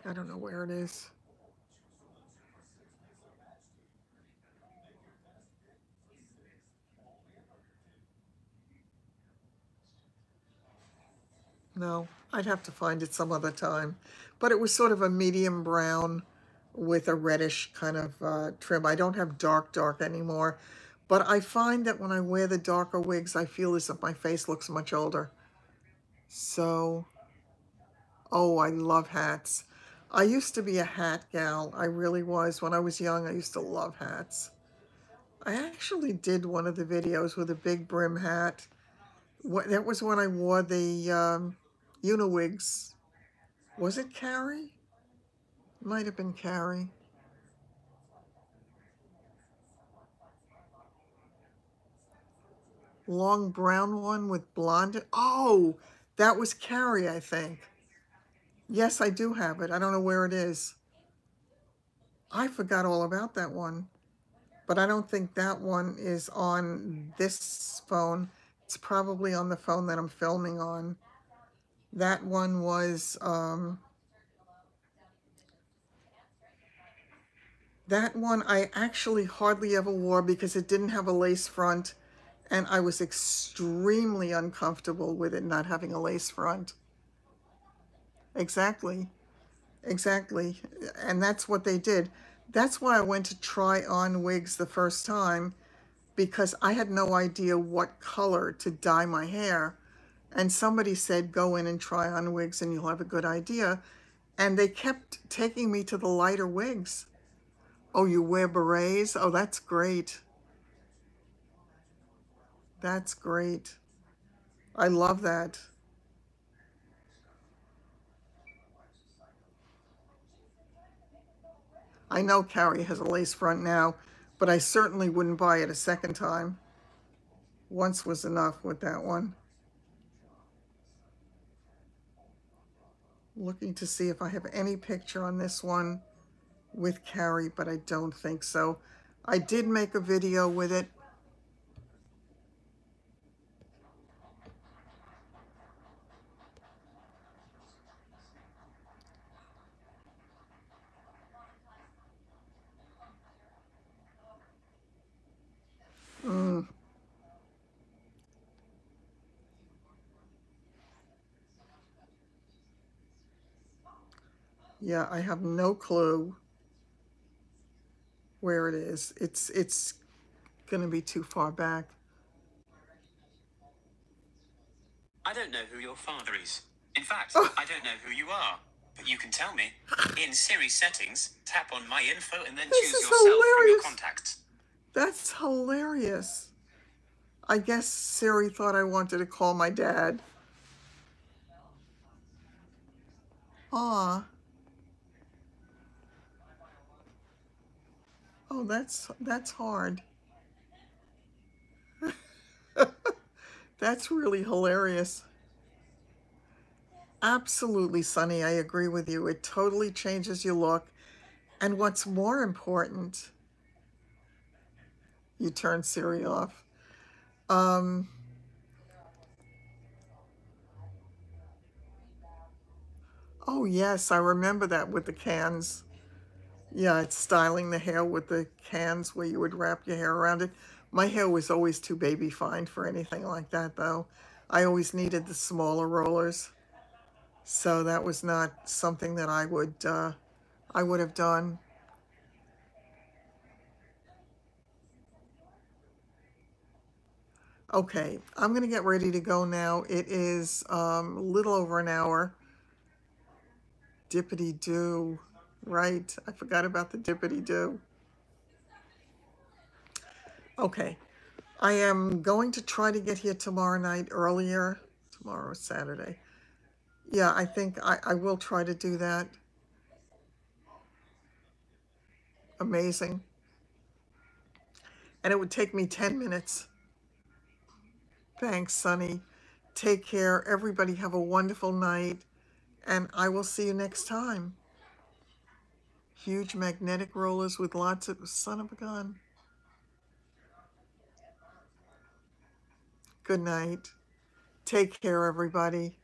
I don't know where it is. No, I'd have to find it some other time. But it was sort of a medium brown with a reddish kind of trim. I don't have dark anymore. But I find that when I wear the darker wigs, I feel as if my face looks much older. So, oh, I love hats. I used to be a hat gal. I really was. When I was young, I used to love hats. I actually did one of the videos with a big brim hat. That was when I wore the Uniwigs. Was it Carrie? Might have been Carrie. Long brown one with blonde. Oh, that was Carrie, I think. Yes, I do have it. I don't know where it is. I forgot all about that one. But I don't think that one is on this phone. It's probably on the phone that I'm filming on. That one was, that one I actually hardly ever wore because it didn't have a lace front, and I was extremely uncomfortable with it not having a lace front. Exactly, exactly. And that's what they did. That's why I went to try on wigs the first time, because I had no idea what color to dye my hair. And somebody said, go in and try on wigs and you'll have a good idea. And they kept taking me to the lighter wigs. Oh, you wear berets? Oh, that's great. That's great. I love that. I know Carrie has a lace front now, but I certainly wouldn't buy it a second time. Once was enough with that one. Looking to see if I have any picture on this one with Carrie, but I don't think so. I did make a video with it. Yeah, I have no clue where it is. It's gonna be too far back. I don't know who your father is. In fact, Oh, I don't know who you are. But you can tell me. In Siri settings, tap on My Info and then this choose is yourself from your hilarious. contacts. That's hilarious. I guess Siri thought I wanted to call my dad. Aw. Oh, that's hard. That's really hilarious. Absolutely, Sunny. I agree with you. It totally changes your look. And what's more important, you turn Siri off. Um, oh, yes, I remember that with the cans. Yeah, it's styling the hair with the cans where you would wrap your hair around it. My hair was always too baby fine for anything like that, though. I always needed the smaller rollers. So that was not something that I would have done. Okay, I'm going to get ready to go now. It is a little over an hour. Dippity-doo. Right, I forgot about the dippity-doo. Okay, I am going to try to get here tomorrow night earlier. Tomorrow is Saturday. Yeah, I think I will try to do that. Amazing. And it would take me 10 minutes. Thanks, Sunny. Take care. Everybody have a wonderful night. And I will see you next time. Huge magnetic rollers with lots of son of a gun. Good night. Take care, everybody.